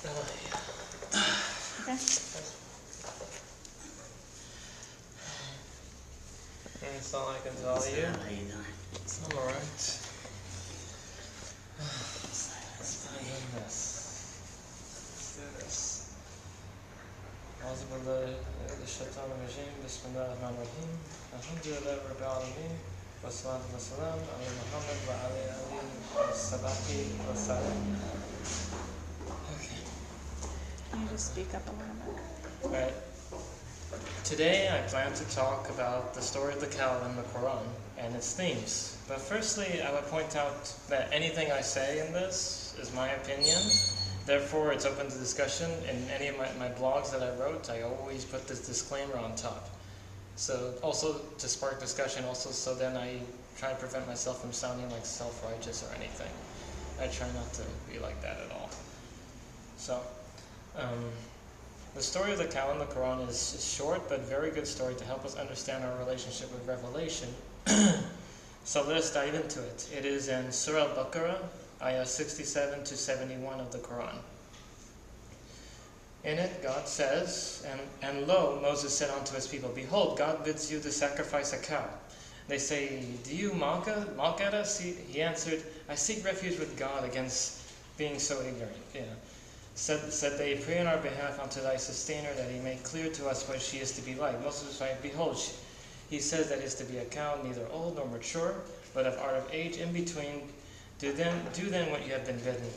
Okay. That's all I can tell you. How you doing? I'm alright. Let's do this. أعوذ بالله من الشيطان الرجيم بسم الله الرحمن الرحيم الحمد لله رب العالمين والصلاة والسلام على محمد وعلى آله الصحابة والسلام. Okay. Can you just speak up a little bit? Right. Today I plan to talk about the story of the cow in the Qur'an and its themes. But firstly, I would point out that anything I say in this is my opinion. Therefore, it's open to discussion. In any of my blogs that I wrote, I always put this disclaimer on top. So also to spark discussion, also so then I try to prevent myself from sounding like self-righteous or anything. I try not to be like that at all. So, the story of the cow in the Quran is a short but very good story to help us understand our relationship with Revelation. So let us dive into it. It is in Surah Al-Baqarah, ayah 67 to 71 of the Quran. In it, God says, and lo, Moses said unto his people, Behold, God bids you to sacrifice a cow. They say, Do you mock at us? He answered, I seek refuge with God against being so ignorant. Yeah. Said they, Pray on our behalf unto thy sustainer, that he make clear to us what she is to be like. Moses replied, Behold, he says that is to be a cow, neither old nor mature, but of art of age in between. Do then what you have been bidden.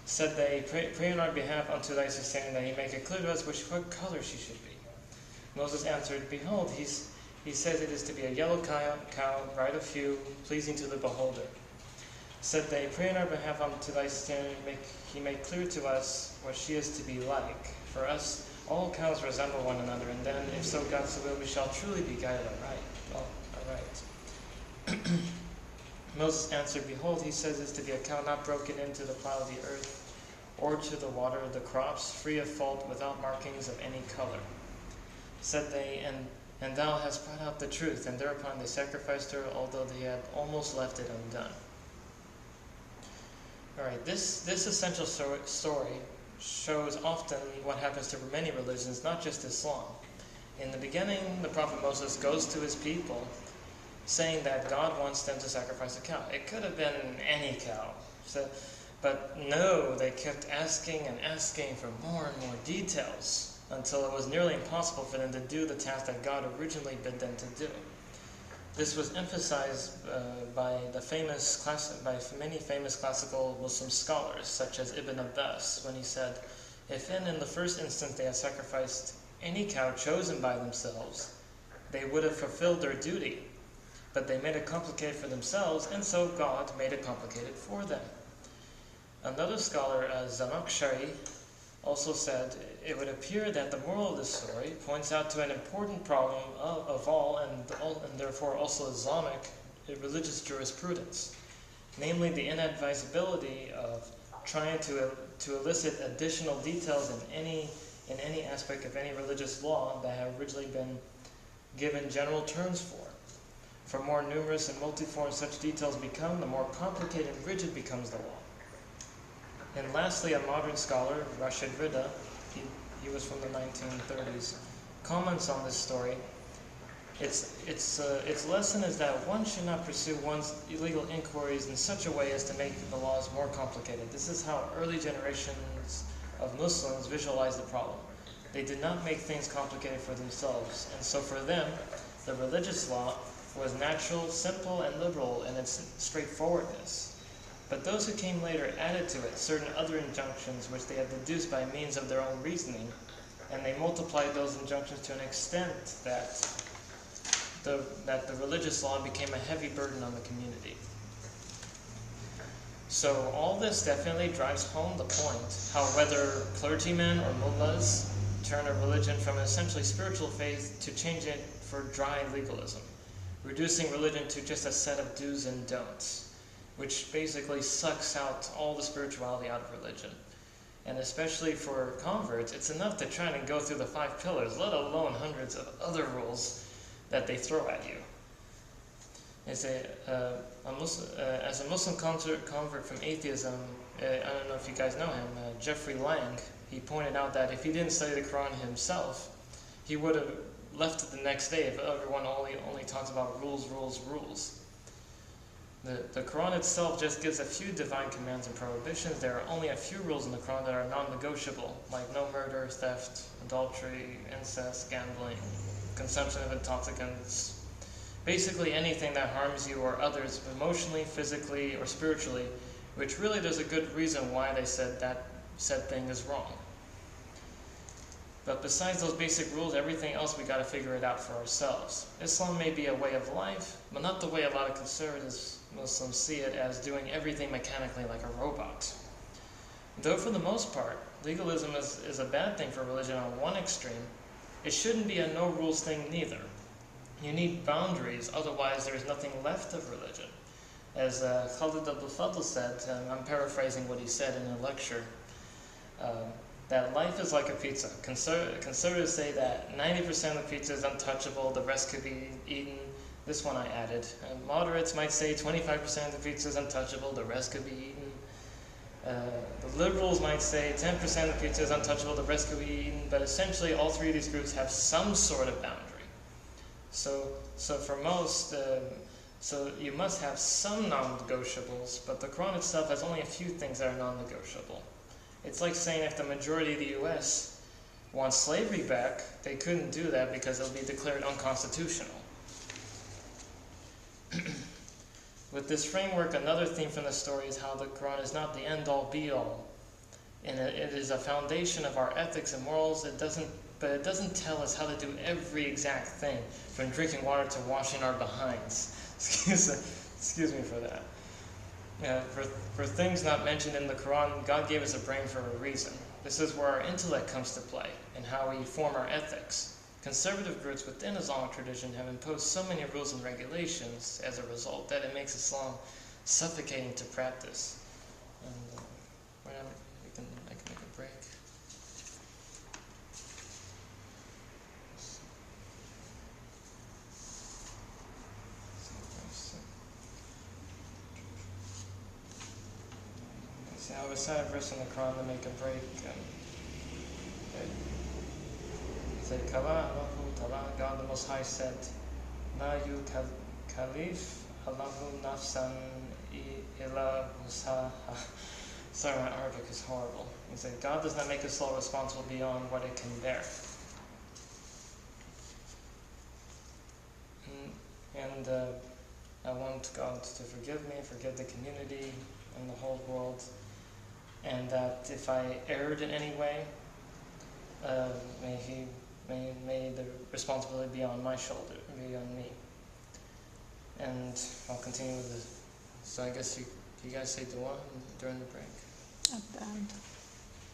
Said they, Pray on our behalf unto thy sustainer, that he make it clear to us what color she should be. Moses answered, Behold, he says it is to be a yellow cow, bright of hue, pleasing to the beholder. Said they, Pray on our behalf unto thy sustainer, he make clear to us what she is to be like. For us, all cows resemble one another, and then, if so God so will, we shall truly be guided aright. Moses answered, Behold, he says it is to be a cow not broken into the plow of the earth, or to the water of the crops, free of fault, without markings of any color. Said they, and thou hast brought out the truth, and thereupon they sacrificed her, although they had almost left it undone. Alright, this essential story shows often what happens to many religions, not just Islam. In the beginning, the Prophet Moses goes to his people, saying that God wants them to sacrifice a cow. It could have been any cow. But no, they kept asking and asking for more and more details until it was nearly impossible for them to do the task that God originally bid them to do. This was emphasized by many famous classical Muslim scholars, such as Ibn Abbas, when he said, If in the first instance they had sacrificed any cow chosen by themselves, they would have fulfilled their duty. But they made it complicated for themselves, and so God made it complicated for them. Another scholar, Zamakhshari, also said, It would appear that the moral of this story points out to an important problem of all, and therefore also Islamic religious jurisprudence, namely the inadvisability of trying to elicit additional details in any aspect of any religious law that have originally been given general terms for. For more numerous and multiform such details become, the more complicated and rigid becomes the law. And lastly, a modern scholar, Rashid Rida, he was from the 1930s, comments on this story. Its lesson is that one should not pursue one's illegal inquiries in such a way as to make the laws more complicated. This is how early generations of Muslims visualized the problem. They did not make things complicated for themselves, and so for them, the religious law was natural, simple, and liberal in its straightforwardness. But those who came later added to it certain other injunctions which they had deduced by means of their own reasoning, and they multiplied those injunctions to an extent that the religious law became a heavy burden on the community. So all this definitely drives home the point, how whether clergymen or mullahs turn a religion from an essentially spiritual faith to change it for dry legalism, reducing religion to just a set of do's and don'ts, which basically sucks out all the spirituality out of religion. And especially for converts, it's enough to try and go through the 5 pillars, let alone hundreds of other rules that they throw at you. As a Muslim convert from atheism, I don't know if you guys know him, Jeffrey Lang, he pointed out that if he didn't study the Quran himself, he would have left it the next day if everyone only talks about rules, rules, rules. The Quran itself just gives a few divine commands and prohibitions. There are only a few rules in the Quran that are non-negotiable, like no murder, theft, adultery, incest, gambling, consumption of intoxicants. Basically anything that harms you or others emotionally, physically, or spiritually, which really there's a good reason why they said that said thing is wrong. But besides those basic rules, everything else we gotta figure it out for ourselves. Islam may be a way of life, but not the way a lot of conservatives Muslims see it, as doing everything mechanically like a robot. Though for the most part, legalism is a bad thing for religion on one extreme, it shouldn't be a no rules thing neither. You need boundaries, otherwise there is nothing left of religion. As Khalid Abdul Fadl said, I'm paraphrasing what he said in a lecture, that life is like a pizza. Conservatives say that 90% of pizza is untouchable, the rest could be eaten. This one I added. Moderates might say 25% of the pizza is untouchable, the rest could be eaten. The liberals might say 10% of pizza is untouchable, the rest could be eaten. But essentially all three of these groups have some sort of boundary. So for most, so you must have some non-negotiables, but the Quran itself has only a few things that are non-negotiable. It's like saying if the majority of the US wants slavery back, they couldn't do that because it'll be declared unconstitutional. With this framework, another theme from the story is how the Quran is not the end-all be-all. And it is a foundation of our ethics and morals. But it doesn't tell us how to do every exact thing, from drinking water to washing our behinds. Excuse me for that. For things not mentioned in the Quran, God gave us a brain for a reason. This is where our intellect comes to play, and how we form our ethics. Conservative groups within Islamic tradition have imposed so many rules and regulations as a result that it makes Islam suffocating to practice. And I can make a break. See, I was recite a verse in the Quran to make a break. Say, Kala Allahu Ta'ala, God the Most High said, Ma yu kalif Allahu nafsan illa wusaha. Sorry, my Arabic is horrible. He said, God does not make a soul responsible beyond what it can bear. And I want God to forgive me, forgive the community and the whole world, and that if I erred in any way, may the responsibility be on my shoulder, be on me. And I'll continue with this. So I guess you guys say dua during the break? At the end.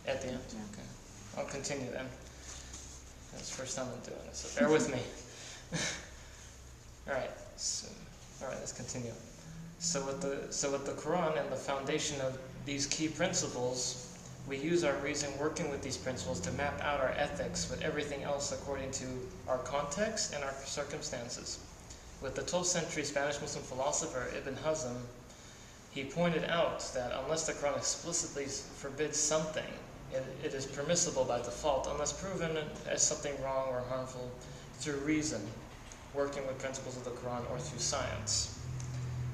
At the end? Yeah. Okay. I'll continue then. That's the first time I'm doing it, so bear with me. Alright, let's continue. So with the Quran and the foundation of these key principles, we use our reason working with these principles to map out our ethics with everything else according to our context and our circumstances. With the 12th century Spanish Muslim philosopher Ibn Hazm, he pointed out that unless the Quran explicitly forbids something, it is permissible by default unless proven as something wrong or harmful through reason, working with principles of the Quran, or through science.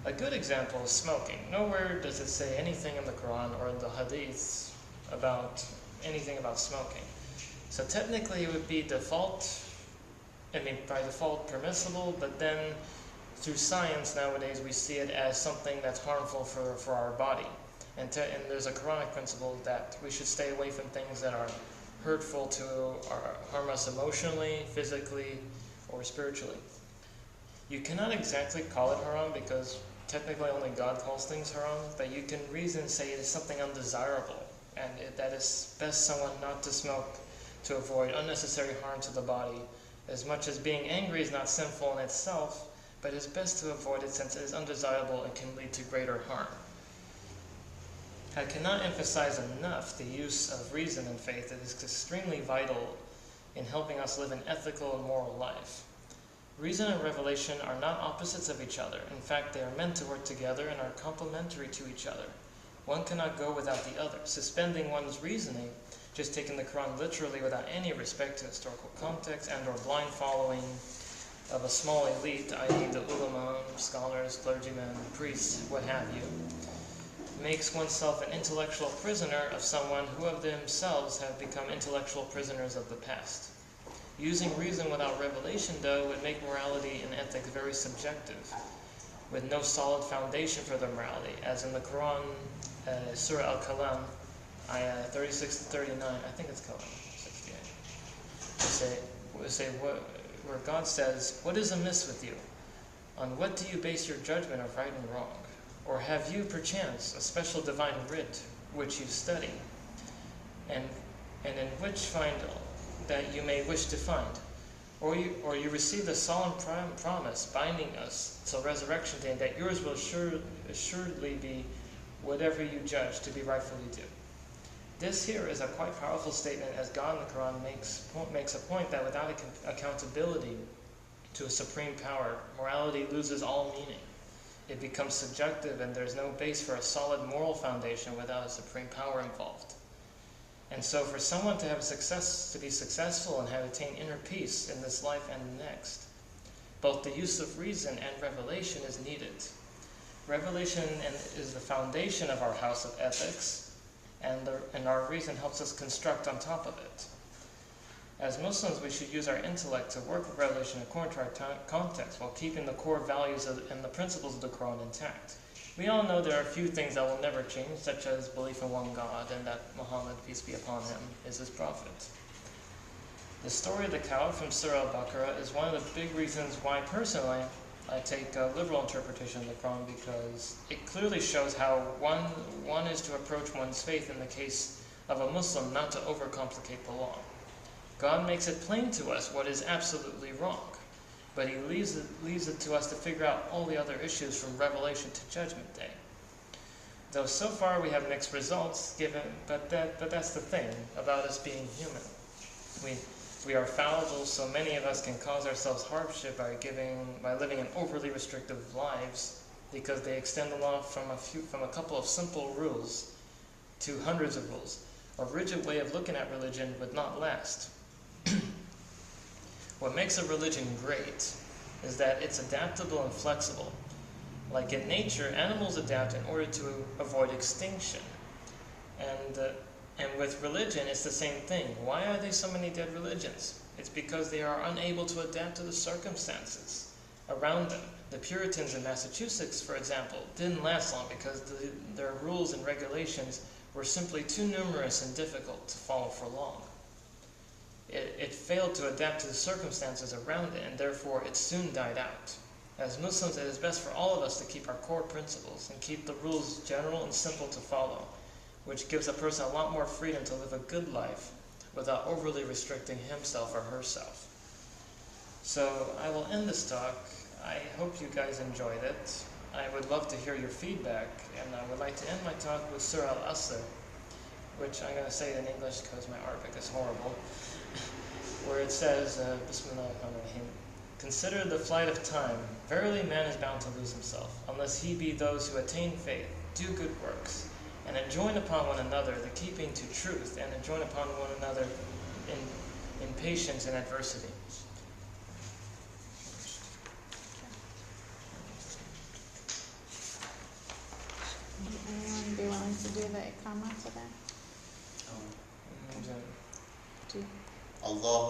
A good example is smoking. Nowhere does it say anything in the Quran or in the Hadiths about anything about smoking. So technically it would be by default permissible, but then through science nowadays we see it as something that's harmful for our body. And there's a Quranic principle that we should stay away from things that are hurtful to harm us emotionally, physically, or spiritually. You cannot exactly call it haram because technically only God calls things haram, but you can reason say it is something undesirable, and that it's best someone not to smoke to avoid unnecessary harm to the body. As much as being angry is not sinful in itself, but it's best to avoid it since it is undesirable and can lead to greater harm. I cannot emphasize enough the use of reason and faith. It is extremely vital in helping us live an ethical and moral life. Reason and revelation are not opposites of each other. In fact, they are meant to work together and are complementary to each other. One cannot go without the other. Suspending one's reasoning, just taking the Quran literally without any respect to historical context and or blind following of a small elite, i.e. the ulama, scholars, clergymen, priests, what have you, makes oneself an intellectual prisoner of someone who of themselves have become intellectual prisoners of the past. Using reason without revelation, though, would make morality and ethics very subjective, with no solid foundation for their morality, as in the Quran, Surah Al-Kalam, ayah 36 to 39, I think it's Kalam, 68. Where God says, "What is amiss with you? On what do you base your judgment of right and wrong? Or have you, perchance, a special divine writ which you study, and in which find that you may wish to find? Or you receive the solemn promise binding us till resurrection day, that yours will assuredly be whatever you judge to be rightfully due." This here is a quite powerful statement, as God in the Quran makes a point that without accountability to a supreme power, morality loses all meaning. It becomes subjective, and there's no base for a solid moral foundation without a supreme power involved. And so for someone to be successful and have attained inner peace in this life and the next, both the use of reason and revelation is needed. Revelation is the foundation of our house of ethics, and our reason helps us construct on top of it. As Muslims, we should use our intellect to work with revelation according to our context, while keeping the core values and the principles of the Quran intact. We all know there are a few things that will never change, such as belief in one God and that Muhammad, peace be upon him, is his prophet. The story of the cow from Surah Al-Baqarah is one of the big reasons why, personally, I take a liberal interpretation of the Quran, because it clearly shows how one is to approach one's faith in the case of a Muslim, not to overcomplicate the law. God makes it plain to us what is absolutely wrong, but He leaves it to us to figure out all the other issues from Revelation to Judgment Day. Though so far we have mixed results, but that's the thing about us being human. We are fallible, so many of us can cause ourselves hardship by living in overly restrictive lives, because they extend the law from a couple of simple rules to hundreds of rules. A rigid way of looking at religion would not last. What makes a religion great is that it's adaptable and flexible. Like in nature, animals adapt in order to avoid extinction. And with religion, it's the same thing. Why are there so many dead religions? It's because they are unable to adapt to the circumstances around them. The Puritans in Massachusetts, for example, didn't last long because their rules and regulations were simply too numerous and difficult to follow for long. It failed to adapt to the circumstances around it, and therefore it soon died out. As Muslims, it is best for all of us to keep our core principles and keep the rules general and simple to follow, which gives a person a lot more freedom to live a good life without overly restricting himself or herself. So I will end this talk. I hope you guys enjoyed it. I would love to hear your feedback, and I would like to end my talk with Surah Al-Asr, which I'm going to say in English because my Arabic is horrible, where it says, Bismillahirrahmanirrahim, "Consider the flight of time. Verily man is bound to lose himself, unless he be those who attain faith, do good works, and enjoin upon one another the keeping to truth, and enjoin upon one another in patience and adversity." Anyone be willing to do the Iqamah today? And, Do. Allah